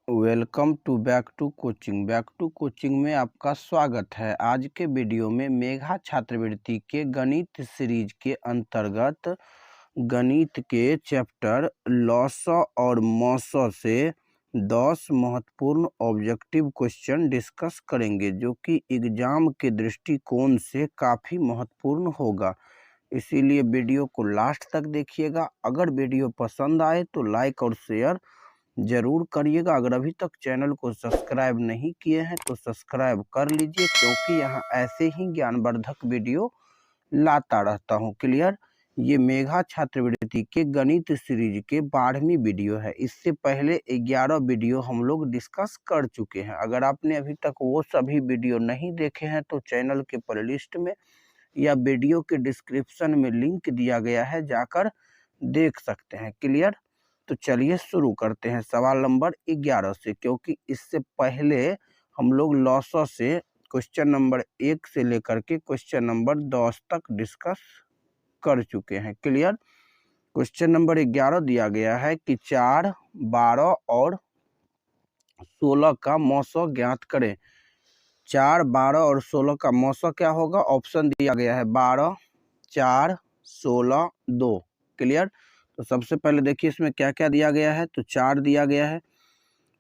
Welcome to back to coaching में आपका स्वागत है। आज के वीडियो में मेघा छात्रवृत्ति के गणित सीरीज के अंतर्गत गणित के चैप्टर लॉसॉ और मॉसॉ से 10 महत्वपूर्ण ऑब्जेक्टिव क्वेश्चन डिस्कस करेंगे, जो कि एग्जाम के दृष्टिकोण से काफ़ी महत्वपूर्ण होगा। इसीलिए वीडियो को लास्ट तक देखिएगा। अगर वीडियो पसंद आए तो लाइक और शेयर जरूर करिएगा। अगर अभी तक चैनल को सब्सक्राइब नहीं किए हैं तो सब्सक्राइब कर लीजिए, क्योंकि यहाँ ऐसे ही ज्ञानवर्धक वीडियो लाता रहता हूँ। क्लियर। ये मेघा छात्रवृत्ति के गणित सीरीज के 12वीं वीडियो है। इससे पहले 11 वीडियो हम लोग डिस्कस कर चुके हैं। अगर आपने अभी तक वो सभी वीडियो नहीं देखे हैं तो चैनल के प्लेलिस्ट में या वीडियो के डिस्क्रिप्शन में लिंक दिया गया है, जाकर देख सकते हैं। क्लियर। तो चलिए शुरू करते हैं सवाल नंबर 11 से, क्योंकि इससे पहले हम लोग लॉसॉ से क्वेश्चन नंबर 1 से लेकर के क्वेश्चन नंबर 10 तक डिस्कस कर चुके हैं। क्लियर। क्वेश्चन नंबर 11 दिया गया है कि 4, 12 और 16 का मॉसॉ ज्ञात करें। 4, 12 और 16 का मॉसॉ क्या होगा? ऑप्शन दिया गया है 12, 4, 16, 2। क्लियर। तो सबसे पहले देखिए इसमें क्या क्या दिया गया है। तो 4 दिया गया है,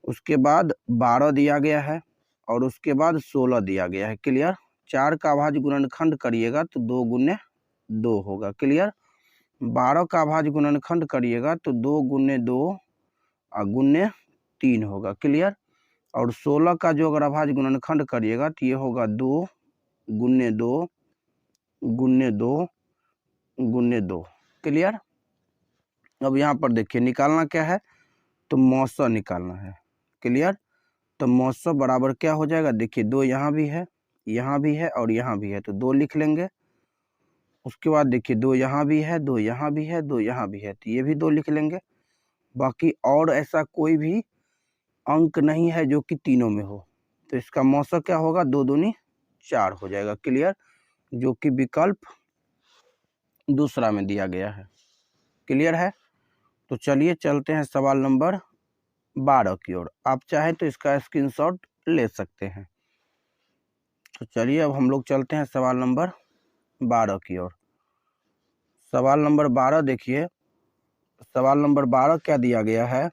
उसके बाद 12 दिया गया है और उसके बाद 16 दिया गया है। क्लियर। 4 का अभाज्य गुणनखंड करिएगा तो 2 गुने 2 होगा। क्लियर। 12 का अभाज्य गुणनखंड करिएगा तो 2 गुने 2 गुने 3 होगा। क्लियर। और 16 का जो अगर अभाज्य गुणनखंड करिएगा तो ये होगा 2 गुने 2 गुने 2 गुने 2। क्लियर। अब यहाँ पर देखिए निकालना क्या है, तो मॉसॉ निकालना है। क्लियर। तो मॉसॉ बराबर क्या हो जाएगा? देखिए 2 यहाँ भी है, यहाँ भी है और यहाँ भी है, तो 2 लिख लेंगे। उसके बाद देखिए 2 यहाँ भी है, 2 यहाँ भी है, 2 यहाँ भी है, तो ये भी 2 लिख लेंगे। बाकी और ऐसा कोई भी अंक नहीं है जो कि तीनों में हो, तो इसका मॉसॉ क्या होगा? 2 दूनी 4 हो जाएगा। क्लियर। जो कि विकल्प दूसरा में दिया गया है। क्लियर है। तो चलिए चलते हैं सवाल नंबर 12 की ओर। आप चाहे तो इसका स्क्रीनशॉट ले सकते हैं। तो चलिए अब हम लोग चलते हैं सवाल नंबर 12 की ओर। सवाल नंबर 12 देखिए, सवाल नंबर 12 क्या दिया गया है?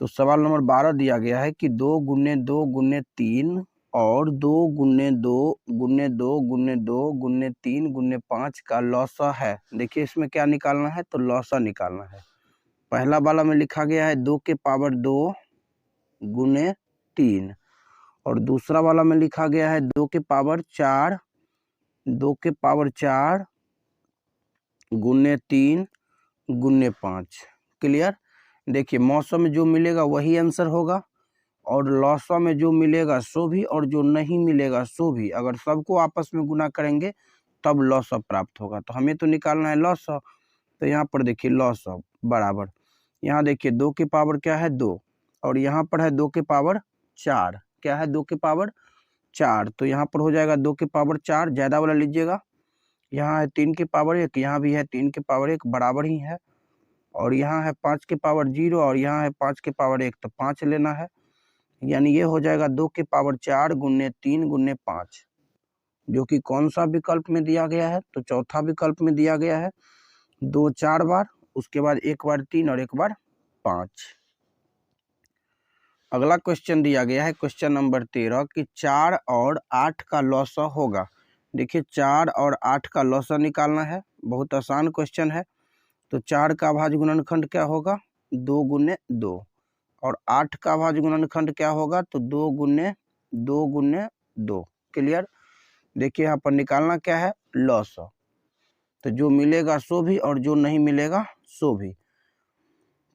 तो सवाल नंबर 12 दिया गया है कि 2 गुने 2 गुने 3 और 2 गुने 2 गुने 2 गुने 2 गुने 3 गुने 5 का लॉसॉ है। देखिए इसमें क्या निकालना है, तो लॉसॉ निकालना है। पहला वाला में लिखा गया है 2 के पावर 2 गुने 3 और दूसरा वाला में लिखा गया है 2 के पावर 4 2 के पावर 4 गुने 3 गुने 5। क्लियर। देखिए मॉसॉ में जो मिलेगा वही आंसर होगा और लॉसॉ में जो मिलेगा सो भी और जो नहीं मिलेगा सो भी। अगर सबको आपस में गुना करेंगे तब लॉसॉ प्राप्त होगा। तो हमें तो निकालना है लॉसॉ। तो यहाँ पर देखिए लॉसॉ बराबर, यहाँ देखिए 2 की पावर क्या है? 2 और यहाँ पर है 2 के पावर 4। क्या है? 2 के पावर 4। तो यहाँ पर हो जाएगा 2 के पावर 4, ज्यादा वाला लीजिएगा। यहाँ है 3 के पावर 1, यहाँ भी है 3 के पावर 1, बराबर ही है। और यहाँ है 5 के पावर 0 और यहाँ है 5 के पावर 1, तो 5 लेना है। यानी ये हो जाएगा 2 के पावर 4 गुने 3 गुने 5, जो कि कौन सा विकल्प में दिया गया है? तो चौथा विकल्प में दिया गया है। 2 4 बार, उसके बाद 1 बार 3 और 1 बार 5। अगला क्वेश्चन दिया गया है क्वेश्चन नंबर 13 कि 4 और 8 का लॉसॉ होगा। देखिए 4 और 8 का लॉसॉ निकालना है। बहुत आसान क्वेश्चन है। तो 4 का अभाज्य गुणनखंड क्या होगा? 2 गुने 2 और 8 का अभाज्य गुणनखंड क्या होगा? तो 2 गुने 2 गुने 2। क्लियर। देखिए यहाँ पर निकालना क्या है? लॉसॉ। तो जो मिलेगा सो भी और जो नहीं मिलेगा सो भी।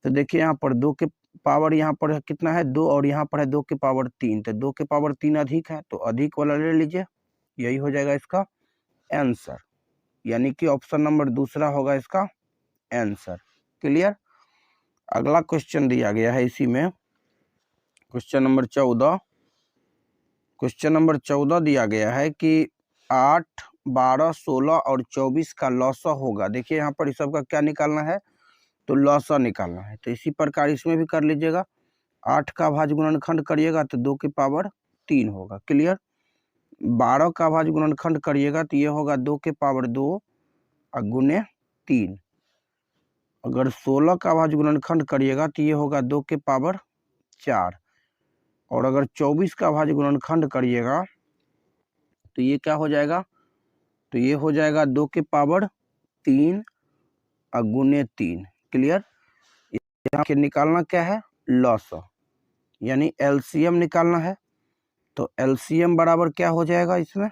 तो देखिए यहाँ पर 2 के पावर यहाँ पर कितना है? 2 और यहाँ पर है 2 के पावर 3, तो 2 के पावर 3 अधिक है, तो अधिक वाला ले लीजिए। यही हो जाएगा इसका आंसर, यानी कि ऑप्शन नंबर दूसरा होगा इसका आंसर। क्लियर। अगला क्वेश्चन दिया गया है इसी में क्वेश्चन नंबर 14। क्वेश्चन नंबर 14 दिया गया है कि 8, 12, 16 और 24 का लॉसॉ होगा। देखिए यहाँ पर इस सब का क्या निकालना है? तो लॉसॉ निकालना है। तो इसी प्रकार इसमें भी कर लीजिएगा। 8 का भाज्य गुणनखंड करिएगा तो 2 की पावर 3 होगा। क्लियर। 12 का भाज्य गुणनखंड करिएगा तो ये होगा 2 के पावर 2 और गुने 3। अगर 16 का भाज्य गुणनखंड करिएगा तो ये होगा 2 के पावर 4। और अगर 24 का भाज्य गुणनखंड करिएगा तो ये क्या हो जाएगा, तो ये हो जाएगा 2 के पावर 3 और गुने 3। क्लियर। यहाँ के निकालना क्या है, लॉसा, यानी एलसीएम निकालना है। तो एलसीएम बराबर क्या हो जाएगा इसमें,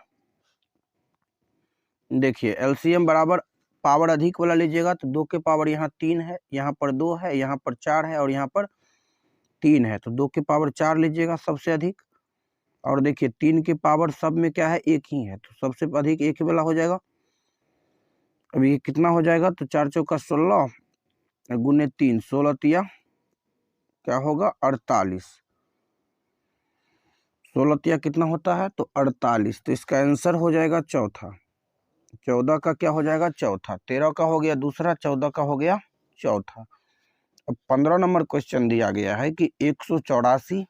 देखिए एलसीएम बराबर पावर अधिक वाला लीजिएगा तो 2 के पावर यहाँ 3 है, यहाँ पर 2 है, यहाँ पर 4 है और यहाँ पर 3 है, तो 2 के पावर 4 लीजिएगा सबसे अधिक। और देखिए 3 के पावर सब में क्या है, एक ही है, तो सबसे अधिक एक ही वाला हो जाएगा। अब ये कितना हो जाएगा, तो 4 चौका 16 गुने 3, 16 तिया क्या होगा 48, 16 तिया कितना होता है तो 48। तो इसका आंसर हो जाएगा चौथा। 14 का क्या हो जाएगा चौथा, 13 का हो गया दूसरा, 14 का हो गया चौथा। अब 15 नंबर क्वेश्चन दिया गया है कि 184,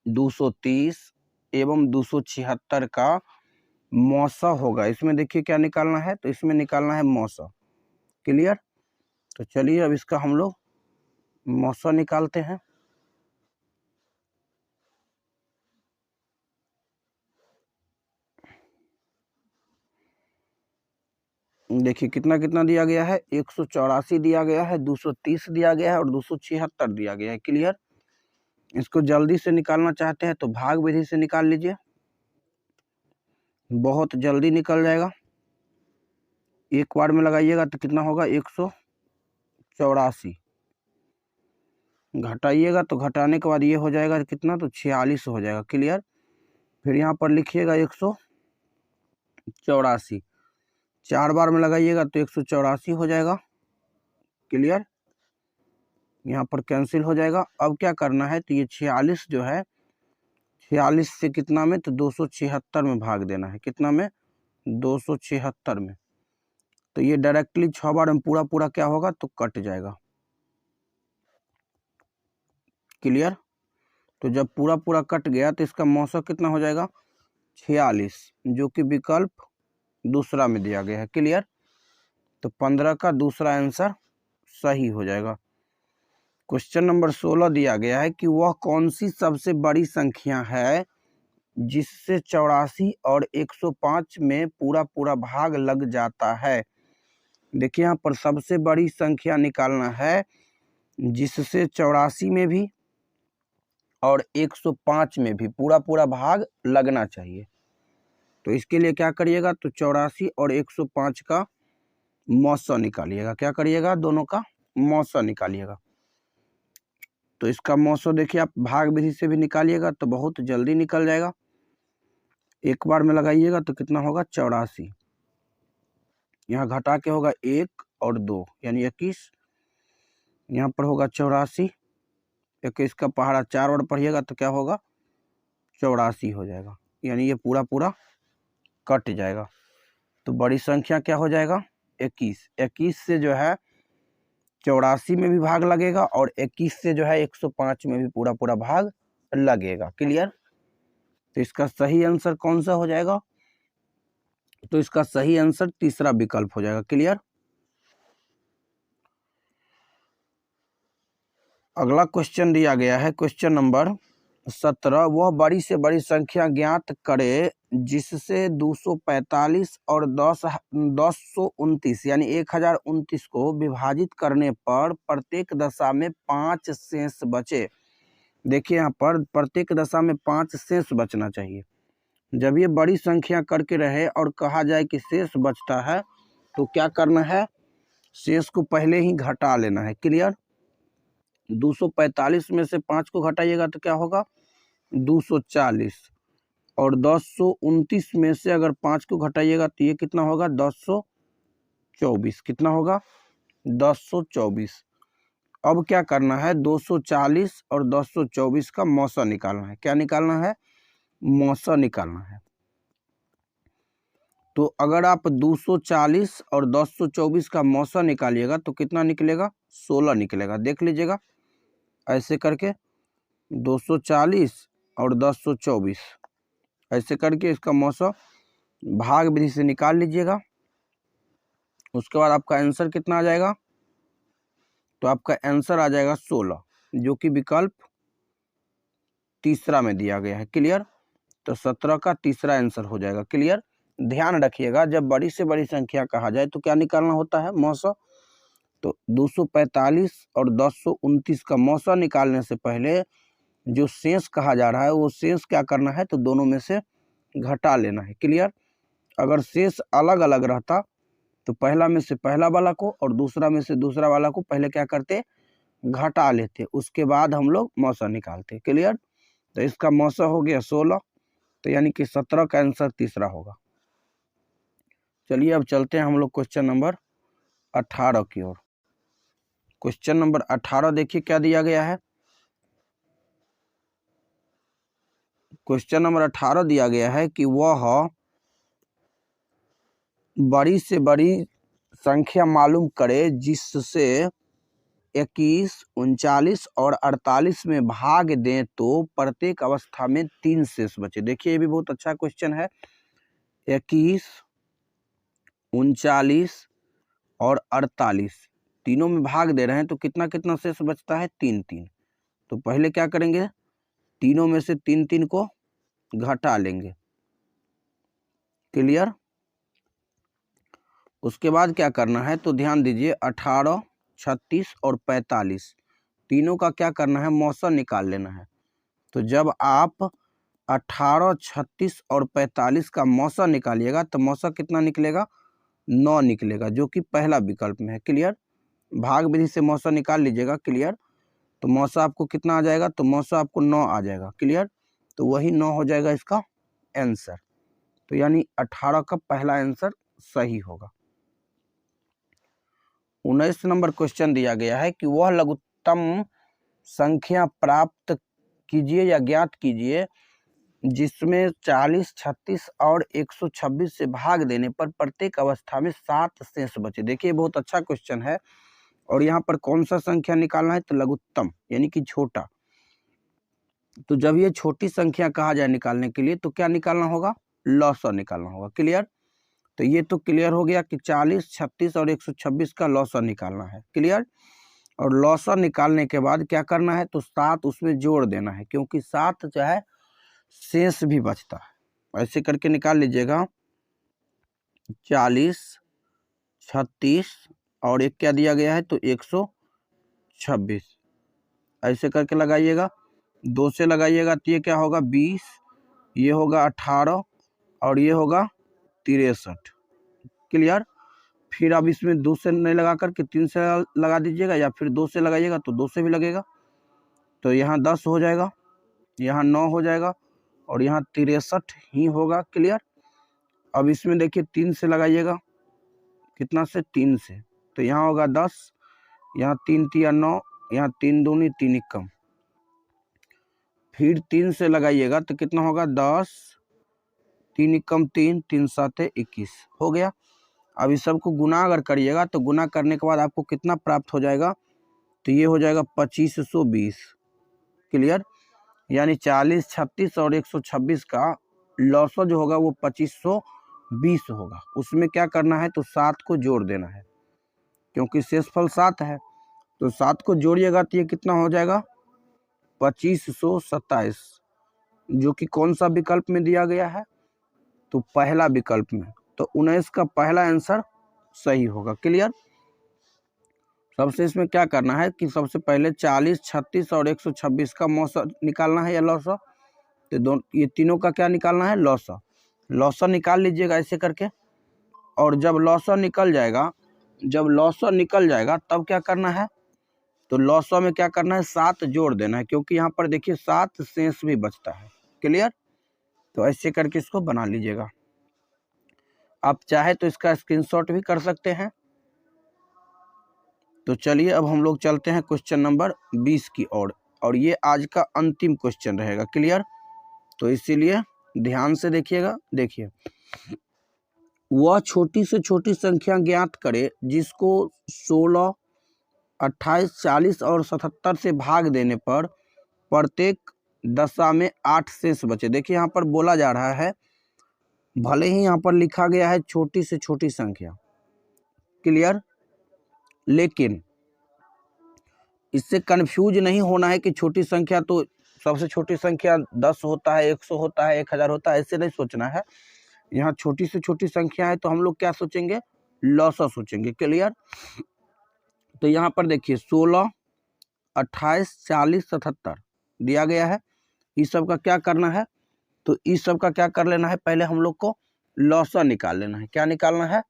230 एवं 276 का मौसा होगा। इसमें देखिए क्या निकालना है, तो इसमें निकालना है मौसा। क्लियर। तो चलिए अब इसका हम लोग मौसा निकालते हैं। देखिए कितना कितना दिया गया है, 184 दिया गया है, 230 दिया गया है और 276 दिया गया है। क्लियर। इसको जल्दी से निकालना चाहते हैं तो भाग विधि से निकाल लीजिए, बहुत जल्दी निकल जाएगा। एक बार में लगाइएगा तो कितना होगा 184, घटाइएगा तो घटाने के बाद ये हो जाएगा कितना, तो 46 हो जाएगा। क्लियर। फिर यहाँ पर लिखिएगा 184, 4 बार में लगाइएगा तो 184 हो जाएगा। क्लियर। यहाँ पर कैंसिल हो जाएगा। अब क्या करना है, तो ये 46 जो है 46 से कितना में, तो 276 में भाग देना है। कितना में, 276 में। तो ये डायरेक्टली 6 बार में पूरा पूरा क्या होगा, तो कट जाएगा। क्लियर। तो जब पूरा पूरा कट गया तो इसका मौसा कितना हो जाएगा 46, जो कि विकल्प दूसरा में दिया गया है। क्लियर। तो 15 का दूसरा आंसर सही हो जाएगा। क्वेश्चन नंबर 16 दिया गया है कि वह कौन सी सबसे बड़ी संख्या है जिससे 84 और 105 में पूरा पूरा भाग लग जाता है। देखिए यहाँ पर सबसे बड़ी संख्या निकालना है जिससे 84 में भी और 105 में भी पूरा पूरा भाग लगना चाहिए। तो इसके लिए क्या करिएगा, तो 84 और 105 का मौसा निकालिएगा। क्या करिएगा, दोनों का मौसा निकालिएगा। तो इसका मौसा देखिए आप भाग विधि से भी निकालिएगा तो बहुत जल्दी निकल जाएगा। एक बार में लगाइएगा तो कितना होगा 84, यहाँ घटा के होगा 1 और 2 यानी 21, यहाँ पर होगा 84, 21 का पहाड़ा 4 बार पढ़िएगा तो क्या होगा 84 हो जाएगा, यानी ये पूरा पूरा कट जाएगा। तो बड़ी संख्या क्या हो जाएगा 21, 21 से जो है 84 में भी भाग लगेगा और 21 से जो है 105 में भी पूरा पूरा भाग लगेगा। क्लियर। तो इसका सही आंसर कौन सा हो जाएगा, तो इसका सही आंसर तीसरा विकल्प हो जाएगा। क्लियर। अगला क्वेश्चन दिया गया है क्वेश्चन नंबर 17, वह बड़ी से बड़ी संख्या ज्ञात करे जिससे 245 और 1029 यानी 1029 को विभाजित करने पर प्रत्येक दशा में 5 शेष बचे। देखिए यहाँ पर प्रत्येक दशा में 5 शेष बचना चाहिए। जब ये बड़ी संख्या करके रहे और कहा जाए कि शेष बचता है तो क्या करना है, शेष को पहले ही घटा लेना है। क्लियर। 245 में से 5 को घटाइएगा तो क्या होगा 240 और 1029 में से अगर 5 को घटाइएगा तो ये कितना होगा 1024। कितना होगा 1024। अब क्या करना है 240 और 1024 का मौसा निकालना है। क्या निकालना है, मौसा निकालना है। तो अगर आप 240 और 1024 का मौसा निकालिएगा तो कितना निकलेगा 16 निकलेगा। देख लीजिएगा ऐसे करके 240 और 1024, ऐसे करके इसका मौसा भाग विधि से निकाल लीजिएगा। उसके बाद आपका आंसर कितना आ जाएगा, तो आपका आंसर आ जाएगा 16, जो कि विकल्प तीसरा में दिया गया है। क्लियर। तो 17 का तीसरा आंसर हो जाएगा। क्लियर। ध्यान रखिएगा, जब बड़ी से बड़ी संख्या कहा जाए तो क्या निकालना होता है, मौसा। तो 245 और 1029 का मौसा निकालने से पहले जो शेष कहा जा रहा है वो शेष क्या करना है, तो दोनों में से घटा लेना है। क्लियर। अगर शेष अलग अलग रहता तो पहला में से पहला वाला को और दूसरा में से दूसरा वाला को पहले क्या करते, घटा लेते, उसके बाद हम लोग मौसा निकालते। क्लियर। तो इसका मौसा हो गया 16, तो यानी कि 17 का आंसर तीसरा होगा। चलिए अब चलते हैं हम लोग क्वेश्चन नंबर 18 की ओर। क्वेश्चन नंबर 18 देखिए क्या दिया गया है। क्वेश्चन नंबर 18 दिया गया है कि वह बड़ी से बड़ी संख्या मालूम करे जिससे 21, 39 और 48 में भाग दें तो प्रत्येक अवस्था में 3 शेष बचे। देखिए ये भी बहुत अच्छा क्वेश्चन है। 21, 39 और 48 तीनों में भाग दे रहे हैं तो कितना कितना शेष बचता है, 3 3। तो पहले क्या करेंगे, तीनों में से 3 3 को घटा लेंगे। क्लियर। उसके बाद क्या करना है, तो ध्यान दीजिए 18, 36 और 45 तीनों का क्या करना है, मौसा निकाल लेना है। तो जब आप 18, 36 और 45 का मौसा निकालिएगा तो मौसा कितना निकलेगा, 9 निकलेगा, जो कि पहला विकल्प में है। क्लियर। भाग विधि से मौसा निकाल लीजिएगा। क्लियर। तो मौसा आपको कितना आ जाएगा, तो मौसा आपको 9 आ जाएगा। क्लियर। तो वही 9 हो जाएगा इसका आंसर। तो यानी 18 का पहला आंसर सही होगा। 19 नंबर क्वेश्चन दिया गया है कि वह लघुत्तम संख्या प्राप्त कीजिए या ज्ञात कीजिए जिसमें 40, 36 और 126 से भाग देने पर प्रत्येक अवस्था में 7 शेष बचे। देखिए बहुत अच्छा क्वेश्चन है। और यहाँ पर कौन सा संख्या निकालना है, तो लघुत्तम यानी कि छोटा। तो जब ये छोटी संख्या कहा जाए निकालने के लिए तो क्या निकालना होगा, लॉसा निकालना होगा। क्लियर। तो ये तो क्लियर हो गया कि 40, 36 और 126 का लॉसा निकालना है। क्लियर। और लॉसा निकालने के बाद क्या करना है, तो 7 उसमें जोड़ देना है, क्योंकि 7 जो है शेष भी बचता है। ऐसे करके निकाल लीजिएगा 40, 36 और एक क्या दिया गया है, तो 126 ऐसे करके लगाइएगा। 2 से लगाइएगा तो ये क्या होगा 20, ये होगा 18 और ये होगा 63। क्लियर। फिर अब इसमें 2 से नहीं लगा करके 3 से लगा दीजिएगा, या फिर 2 से लगाइएगा तो 2 से भी लगेगा। तो यहाँ 10 हो जाएगा, यहाँ 9 हो जाएगा और यहाँ 63 ही होगा। क्लियर। अब इसमें देखिए 3 से लगाइएगा, कितना से, 3 से, तो यहाँ होगा 10, यहाँ 3 तिया 9, यहाँ 3 दूनी 3 कम, फिर 3 से लगाइएगा तो कितना होगा 10, 3 कम 3, 3 7 21 हो गया। अब इस सबको गुना अगर करिएगा तो गुना करने के बाद आपको कितना प्राप्त हो जाएगा, तो ये हो जाएगा 2520। क्लियर। यानी 40, 36 और 126 का लॉसा जो होगा वो 2520 होगा। उसमें क्या करना है, तो 7 को जोड़ देना है, क्योंकि शेषफल 7 है। तो 7 को जोड़िएगा तो ये कितना हो जाएगा, 2527, जो कि कौन सा विकल्प में दिया गया है, तो पहला विकल्प में। तो 19 का पहला आंसर सही होगा। क्लियर। सबसे इसमें क्या करना है कि सबसे पहले 40, 36 और 126 का मौसा निकालना है या लॉसा। तो ये तीनों का क्या निकालना है, लॉसा। लॉसा निकाल लीजिएगा ऐसे करके। और जब लॉसा निकल जाएगा तब क्या करना है, तो लॉसा में क्या करना है, 7 जोड़ देना है, क्योंकि यहाँ पर देखिए 7 शेष भी बचता है। क्लियर। तो ऐसे करके इसको बना लीजिएगा। आप चाहे तो इसका स्क्रीनशॉट भी कर सकते हैं। तो चलिए अब हम लोग चलते हैं क्वेश्चन नंबर 20 की ओर, और ये आज का अंतिम क्वेश्चन रहेगा। क्लियर। तो इसीलिए ध्यान से देखिएगा। देखिए, वह छोटी से छोटी संख्या ज्ञात करे जिसको 16, 28, 40 और 77 से भाग देने पर प्रत्येक दशा में 8 शेष बचे। देखिए यहाँ पर बोला जा रहा है, भले ही यहाँ पर लिखा गया है छोटी से छोटी संख्या, क्लियर, लेकिन इससे कंफ्यूज नहीं होना है कि छोटी संख्या तो सबसे छोटी संख्या 10 होता है, 100 होता है, 1000 होता है, ऐसे नहीं सोचना है। यहाँ छोटी से छोटी संख्या है तो हम लोग क्या सोचेंगे, लॉसा सोचेंगे, क्लियर। तो यहाँ पर देखिए 16, 28, 40, 77 दिया गया है। इस सब का क्या करना है, तो इस सब का क्या कर लेना है, पहले हम लोग को लॉसा निकाल लेना है। क्या निकालना है,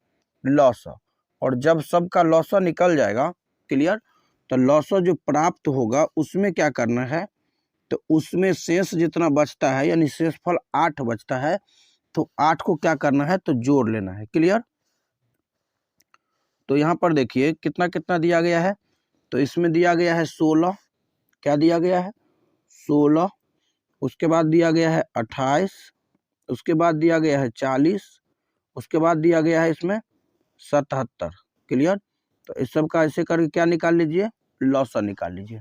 लॉसा। और जब सब का लॉसा निकल जाएगा, क्लियर, तो लॉसा जो प्राप्त होगा उसमें क्या करना है, तो उसमें शेष जितना बचता है यानी शेषफल 8 बचता है, तो 8 को क्या करना है, तो जोड़ लेना है, क्लियर। तो यहाँ पर देखिए कितना कितना दिया गया है, तो इसमें दिया गया है 16, क्या दिया गया है 16, उसके बाद दिया गया है 28, उसके बाद दिया गया है 40, उसके बाद दिया गया है इसमें 77, क्लियर। तो इस सब का ऐसे करके क्या निकाल लीजिए, लॉसा निकाल लीजिए।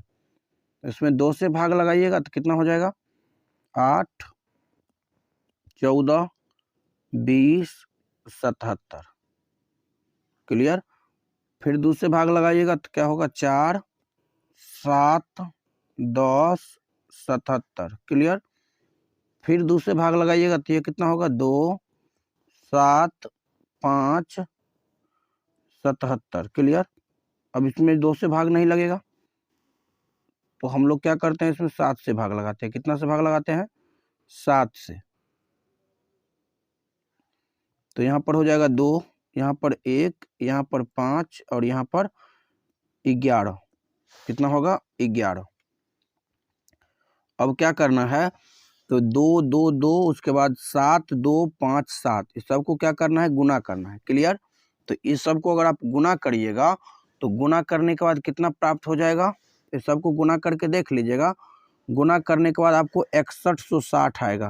इसमें 2 से भाग लगाइएगा तो कितना हो जाएगा, 8, 14, 20, 77, क्लियर। फिर 2 से भाग लगाइएगा तो क्या होगा, 4, 7, 10, 77, क्लियर। फिर 2 से भाग लगाइएगा तो ये कितना होगा, 2, 7, 5, 77, क्लियर। अब इसमें 2 से भाग नहीं लगेगा तो हम लोग क्या करते हैं, इसमें 7 से भाग लगाते हैं। कितना से भाग लगाते हैं, 7 से। तो यहाँ पर हो जाएगा 2, यहाँ पर 1, यहाँ पर 5 और यहाँ पर 11, कितना होगा 11। अब क्या करना है, तो 2, 2, 2, उसके बाद 7, 2, 5, 7, इस सब को क्या करना है, गुना करना है, क्लियर। तो इस सब को अगर आप गुना करिएगा तो गुना करने के बाद कितना प्राप्त हो जाएगा, इस सब को गुना करके देख लीजिएगा। गुना करने के बाद आपको 6160 आएगा,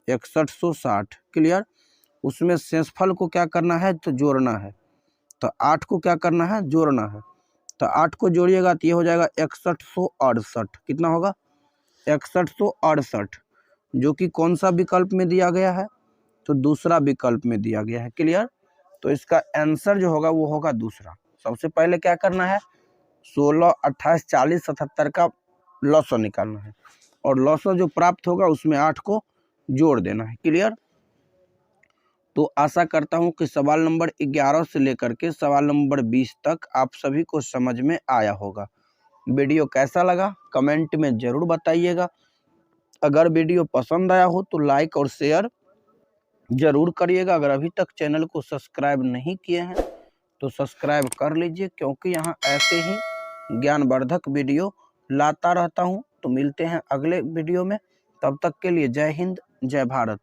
6160, क्लियर। उसमें शेषफल को क्या करना है, तो जोड़ना है। तो 8 को क्या करना है, जोड़ना है। तो 8 को जोड़िएगा तो ये हो जाएगा 6168, कितना होगा 6168, जो कि कौन सा विकल्प में दिया गया है, तो दूसरा विकल्प में दिया गया है, क्लियर। तो इसका आंसर जो होगा वो होगा दूसरा। सबसे पहले क्या करना है, 16, 28, 40, 77 का लॉसा निकालना है और लॉसा जो प्राप्त होगा उसमें 8 को जोड़ देना है, क्लियर। तो आशा करता हूं कि सवाल नंबर 11 से लेकर के सवाल नंबर 20 तक आप सभी को समझ में आया होगा। वीडियो कैसा लगा कमेंट में ज़रूर बताइएगा। अगर वीडियो पसंद आया हो तो लाइक और शेयर ज़रूर करिएगा। अगर अभी तक चैनल को सब्सक्राइब नहीं किए हैं तो सब्सक्राइब कर लीजिए, क्योंकि यहाँ ऐसे ही ज्ञानवर्धक वीडियो लाता रहता हूँ। तो मिलते हैं अगले वीडियो में, तब तक के लिए जय हिंद, जय भारत।